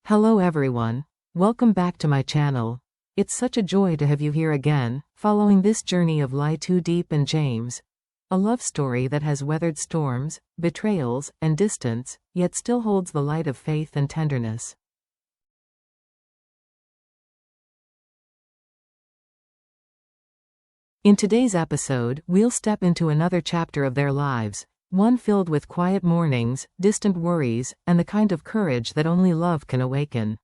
Hello everyone. Welcome back to my channel. It's such a joy to have you here again, following this journey of Diep and James. A love story that has weathered storms, betrayals, and distance, yet still holds the light of faith and tenderness. In today's episode, we'll step into another chapter of their lives. One filled with quiet mornings, distant worries, and the kind of courage that only love can awaken.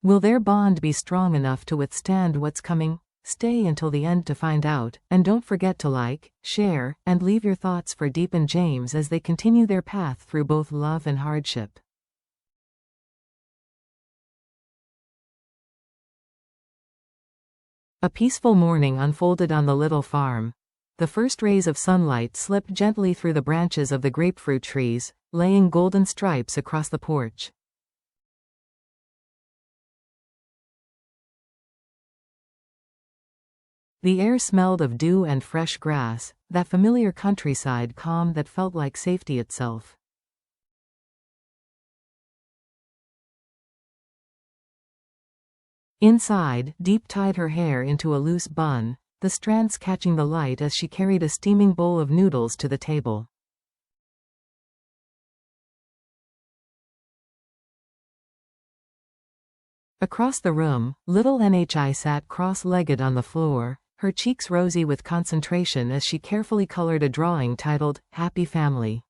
Will their bond be strong enough to withstand what's coming? Stay until the end to find out, and don't forget to like, share, and leave your thoughts for Diep and James as they continue their path through both love and hardship. A peaceful morning unfolded on the little farm. The first rays of sunlight slipped gently through the branches of the grapefruit trees, laying golden stripes across the porch. The air smelled of dew and fresh grass, that familiar countryside calm that felt like safety itself. Inside, Diep tied her hair into a loose bun, the strands catching the light as she carried a steaming bowl of noodles to the table. Across the room, little Nhi sat cross-legged on the floor, her cheeks rosy with concentration as she carefully colored a drawing titled, "Happy Family."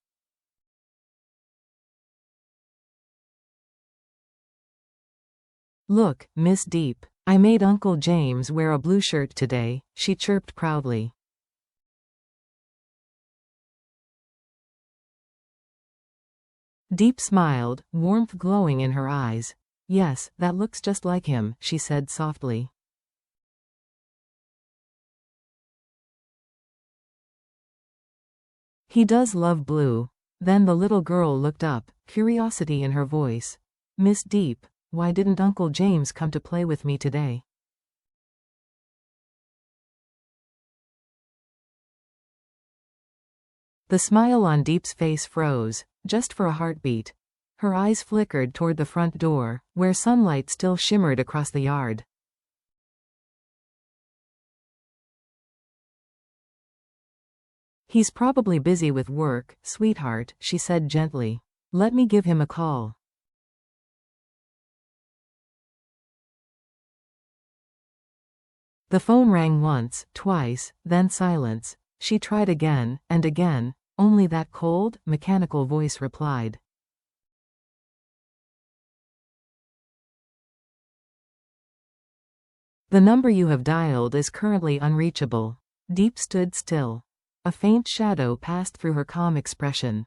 "Look, Miss Diep, I made Uncle James wear a blue shirt today," she chirped proudly. Diep smiled, warmth glowing in her eyes. "Yes, that looks just like him," she said softly. "He does love blue." Then the little girl looked up, curiosity in her voice. "Miss Diep, why didn't Uncle James come to play with me today?" The smile on Diep's face froze, just for a heartbeat. Her eyes flickered toward the front door, where sunlight still shimmered across the yard. "He's probably busy with work, sweetheart," she said gently. "Let me give him a call." The phone rang once, twice, then silence. She tried again, and again. Only that cold, mechanical voice replied. "The number you have dialed is currently unreachable." Diep stood still. A faint shadow passed through her calm expression.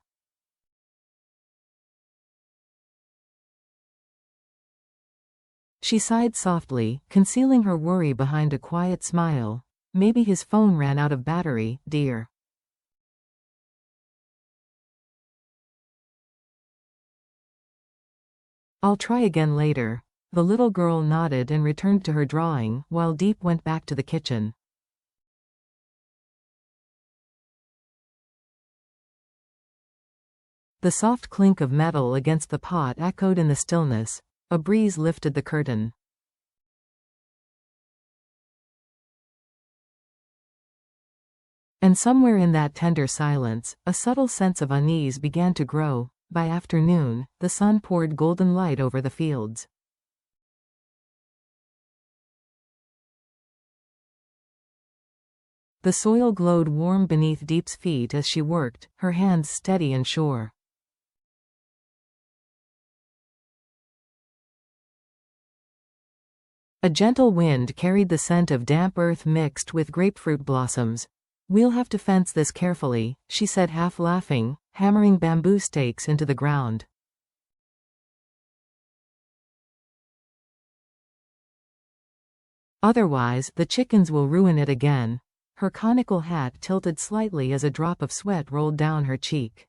She sighed softly, concealing her worry behind a quiet smile. "Maybe his phone ran out of battery, dear." "I'll try again later." The little girl nodded and returned to her drawing, while Diep went back to the kitchen. The soft clink of metal against the pot echoed in the stillness. A breeze lifted the curtain. And somewhere in that tender silence, a subtle sense of unease began to grow. By afternoon, the sun poured golden light over the fields. The soil glowed warm beneath Diep's feet as she worked, her hands steady and sure. A gentle wind carried the scent of damp earth mixed with grapefruit blossoms. "We'll have to fence this carefully," she said half laughing, hammering bamboo stakes into the ground. "Otherwise, the chickens will ruin it again." Her conical hat tilted slightly as a drop of sweat rolled down her cheek.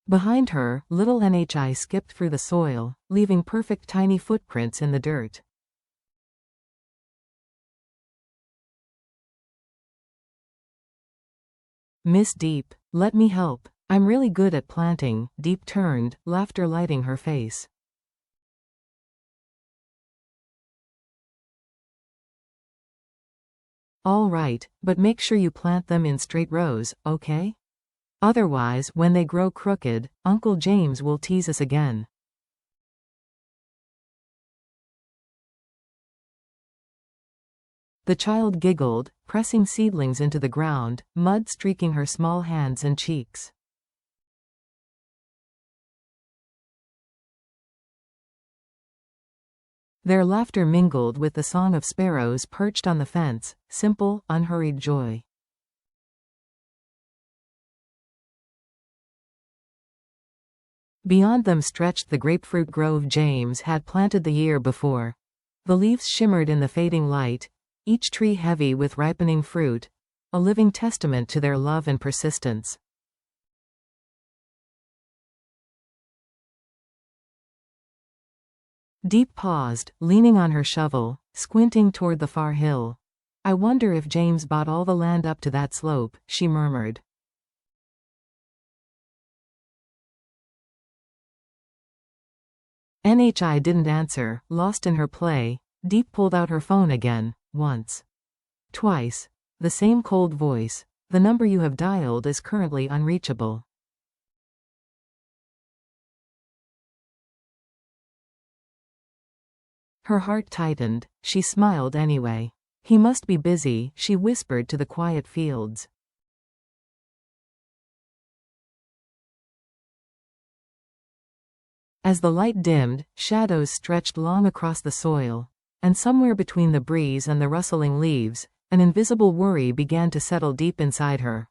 Behind her, little Nhi skipped through the soil, leaving perfect tiny footprints in the dirt. Miss Diep, let me help. I'm really good at planting. Diep turned, laughter lighting her face. All right, but make sure you plant them in straight rows, okay? Otherwise, when they grow crooked, Uncle James will tease us again. The child giggled, pressing seedlings into the ground, mud streaking her small hands and cheeks. Their laughter mingled with the song of sparrows perched on the fence, simple, unhurried joy. Beyond them stretched the grapefruit grove James had planted the year before. The leaves shimmered in the fading light, each tree heavy with ripening fruit, a living testament to their love and persistence. Diep paused, leaning on her shovel, squinting toward the far hill. I wonder if James bought all the land up to that slope, she murmured. NHI didn't answer, lost in her play. Diep pulled out her phone again, once. Twice. The same cold voice. The number you have dialed is currently unreachable. Her heart tightened. She smiled anyway. He must be busy, she whispered to the quiet fields. As the light dimmed, shadows stretched long across the soil, and somewhere between the breeze and the rustling leaves, an invisible worry began to settle deep inside her.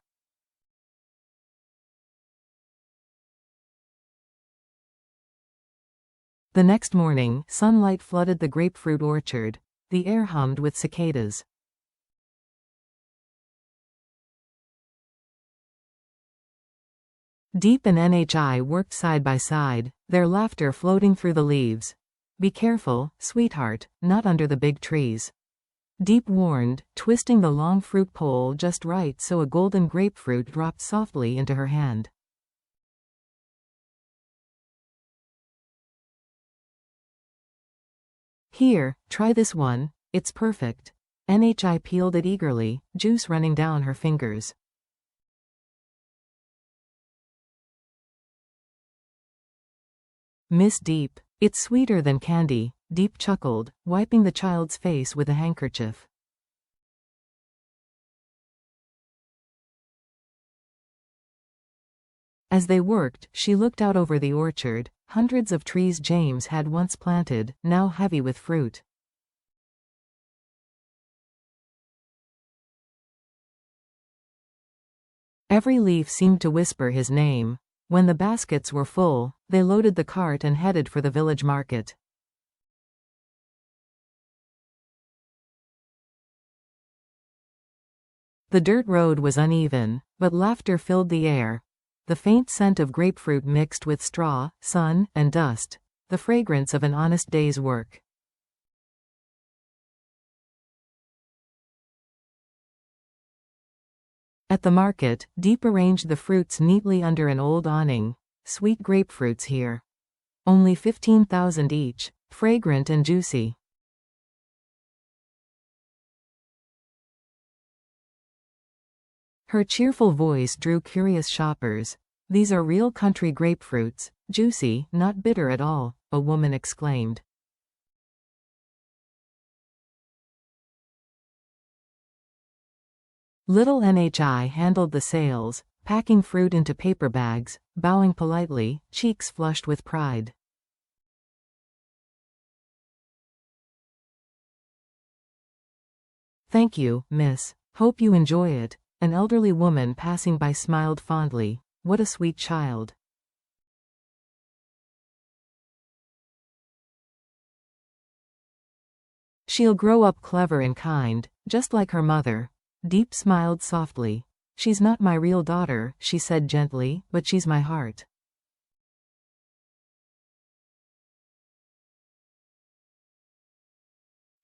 The next morning, sunlight flooded the grapefruit orchard. The air hummed with cicadas. Diep and NHI worked side by side, their laughter floating through the leaves. Be careful, sweetheart, not under the big trees. Diep warned, twisting the long fruit pole just right so a golden grapefruit dropped softly into her hand. Here, try this one, it's perfect. NHI peeled it eagerly, juice running down her fingers. Miss Diep, it's sweeter than candy, Diep chuckled, wiping the child's face with a handkerchief. As they worked, she looked out over the orchard, hundreds of trees James had once planted, now heavy with fruit. Every leaf seemed to whisper his name. When the baskets were full, they loaded the cart and headed for the village market. The dirt road was uneven, but laughter filled the air. The faint scent of grapefruit mixed with straw, sun, and dust, the fragrance of an honest day's work. At the market, Diep arranged the fruits neatly under an old awning. Sweet grapefruits here. Only 15,000 each, fragrant and juicy. Her cheerful voice drew curious shoppers. These are real country grapefruits, juicy, not bitter at all, a woman exclaimed. Little NHI handled the sales, packing fruit into paper bags, bowing politely, cheeks flushed with pride. Thank you, miss. Hope you enjoy it. An elderly woman passing by smiled fondly. What a sweet child. She'll grow up clever and kind, just like her mother. Diep smiled softly. She's not my real daughter, she said gently, but she's my heart.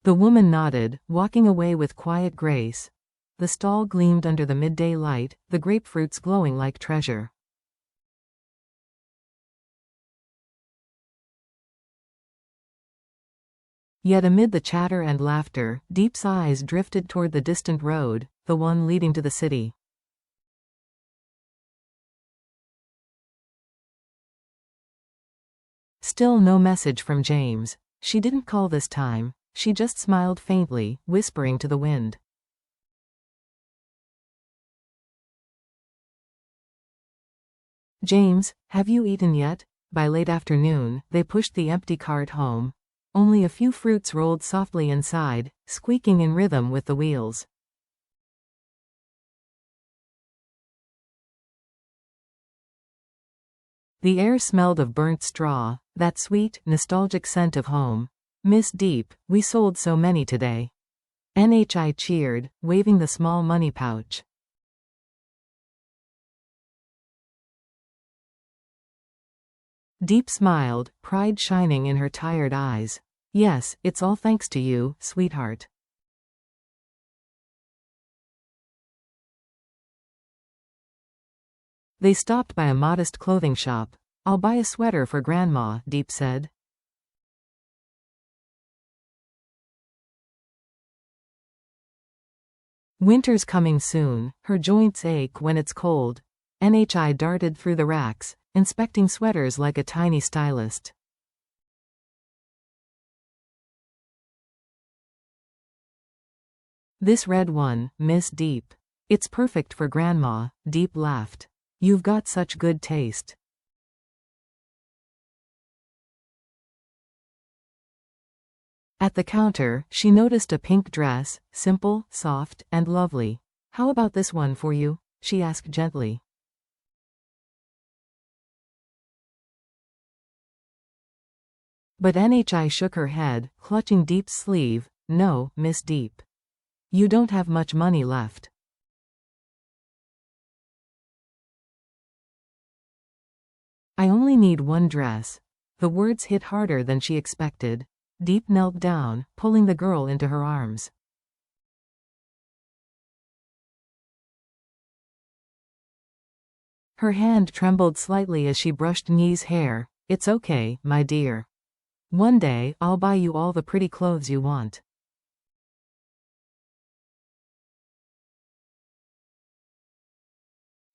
The woman nodded, walking away with quiet grace. The stall gleamed under the midday light, the grapefruits glowing like treasure. Yet amid the chatter and laughter, Diep's eyes drifted toward the distant road, the one leading to the city. Still no message from James. She didn't call this time, she just smiled faintly, whispering to the wind. James, have you eaten yet? By late afternoon, they pushed the empty cart home. Only a few fruits rolled softly inside, squeaking in rhythm with the wheels. The air smelled of burnt straw, that sweet, nostalgic scent of home. Miss Diep, we sold so many today. NHI cheered, waving the small money pouch. Diep smiled, pride shining in her tired eyes. Yes, it's all thanks to you, sweetheart. They stopped by a modest clothing shop. I'll buy a sweater for Grandma, Diep said. Winter's coming soon, her joints ache when it's cold. NHI darted through the racks, inspecting sweaters like a tiny stylist. This red one, Miss Diep. It's perfect for Grandma, Diep laughed. You've got such good taste. At the counter, she noticed a pink dress, simple, soft, and lovely. How about this one for you? She asked gently. But NHI shook her head, clutching Diep's sleeve. No, Miss Diep. You don't have much money left. I only need one dress. The words hit harder than she expected. Diep knelt down, pulling the girl into her arms. Her hand trembled slightly as she brushed Nye's hair. It's okay, my dear. One day, I'll buy you all the pretty clothes you want.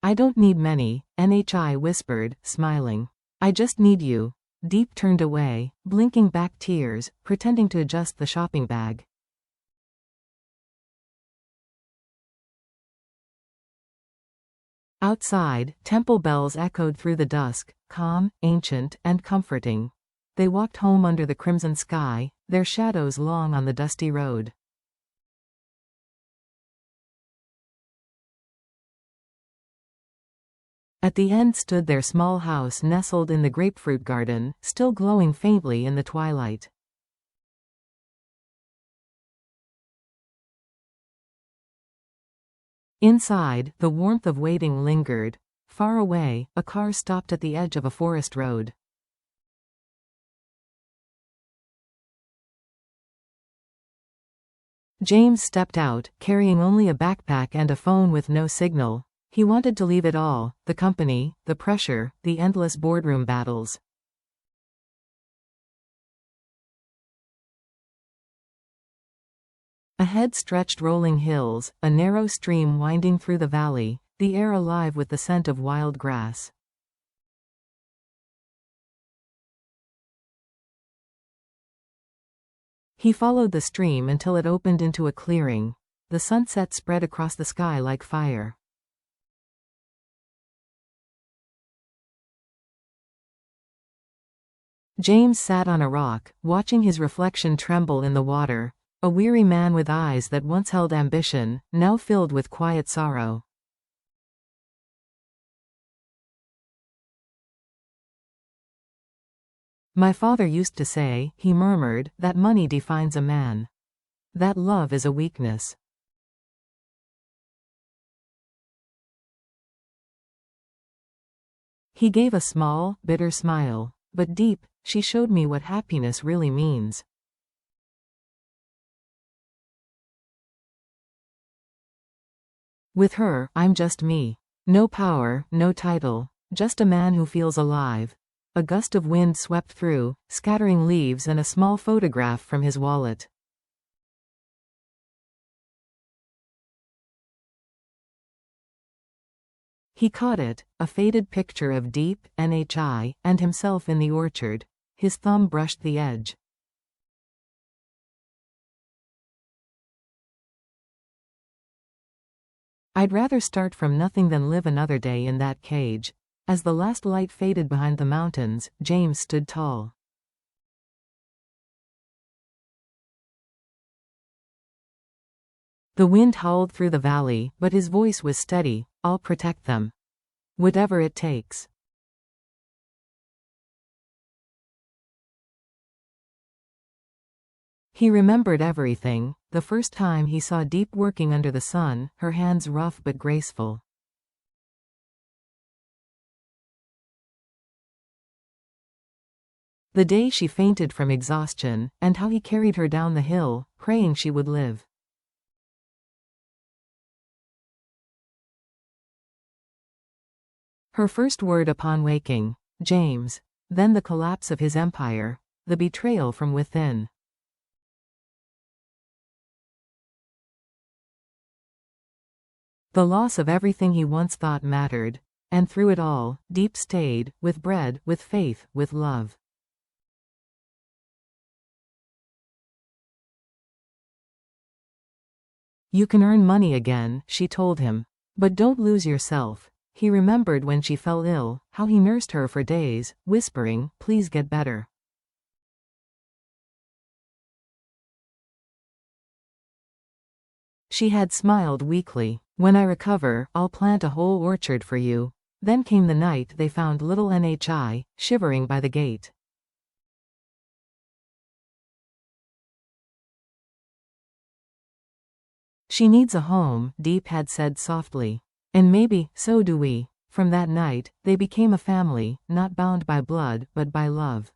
I don't need many, NHI whispered, smiling. I just need you. Diep turned away, blinking back tears, pretending to adjust the shopping bag. Outside, temple bells echoed through the dusk, calm, ancient, and comforting. They walked home under the crimson sky, their shadows long on the dusty road. At the end stood their small house nestled in the grapefruit garden, still glowing faintly in the twilight. Inside, the warmth of waiting lingered. Far away, a car stopped at the edge of a forest road. James stepped out, carrying only a backpack and a phone with no signal. He wanted to leave it all, the company, the pressure, the endless boardroom battles. Ahead stretched rolling hills, a narrow stream winding through the valley, the air alive with the scent of wild grass. He followed the stream until it opened into a clearing. The sunset spread across the sky like fire. James sat on a rock, watching his reflection tremble in the water. A weary man with eyes that once held ambition, now filled with quiet sorrow. My father used to say, he murmured, that money defines a man. That love is a weakness. He gave a small, bitter smile. But Diep, she showed me what happiness really means. With her, I'm just me. No power, no title, just a man who feels alive. A gust of wind swept through, scattering leaves and a small photograph from his wallet. He caught it, a faded picture of Diep, NHI, and himself in the orchard. His thumb brushed the edge. I'd rather start from nothing than live another day in that cage. As the last light faded behind the mountains, James stood tall. The wind howled through the valley, but his voice was steady. I'll protect them. Whatever it takes. He remembered everything, the first time he saw Diep working under the sun, her hands rough but graceful. The day she fainted from exhaustion, and how he carried her down the hill, praying she would live. Her first word upon waking, James. Then the collapse of his empire, the betrayal from within. The loss of everything he once thought mattered. And through it all, Diep stayed, with bread, with faith, with love. You can earn money again, she told him. But don't lose yourself. He remembered when she fell ill, how he nursed her for days, whispering, please get better. She had smiled weakly. When I recover, I'll plant a whole orchard for you. Then came the night they found little NHI, shivering by the gate. She needs a home, Diep had said softly. And maybe, so do we. From that night, they became a family, not bound by blood, but by love.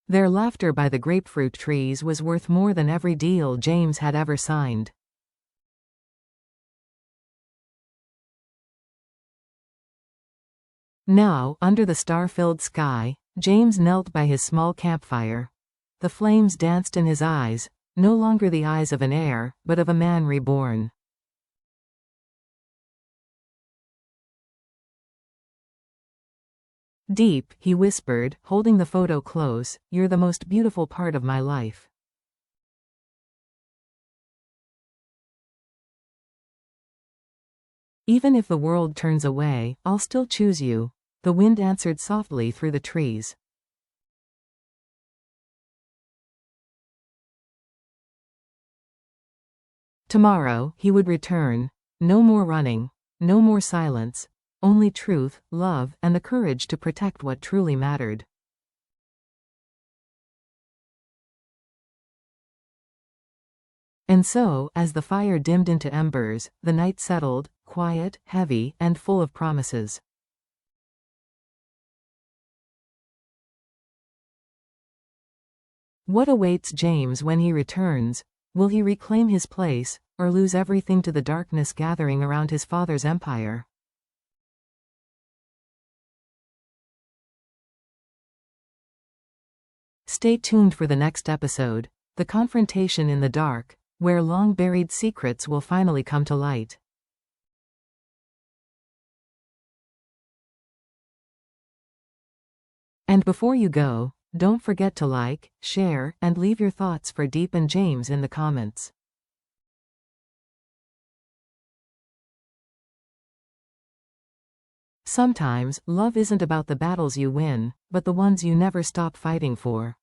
Their laughter by the grapefruit trees was worth more than every deal James had ever signed. Now, under the star-filled sky, James knelt by his small campfire. The flames danced in his eyes, no longer the eyes of an heir, but of a man reborn. Diep, he whispered, holding the photo close, you're the most beautiful part of my life. Even if the world turns away, I'll still choose you, the wind answered softly through the trees. Tomorrow, he would return. No more running. No more silence. Only truth, love, and the courage to protect what truly mattered. And so, as the fire dimmed into embers, the night settled, quiet, heavy, and full of promises. What awaits James when he returns? Will he reclaim his place, or lose everything to the darkness gathering around his father's empire? Stay tuned for the next episode, the confrontation in the dark, where long-buried secrets will finally come to light. And before you go, don't forget to like, share, and leave your thoughts for Diep and James in the comments. Sometimes, love isn't about the battles you win, but the ones you never stop fighting for.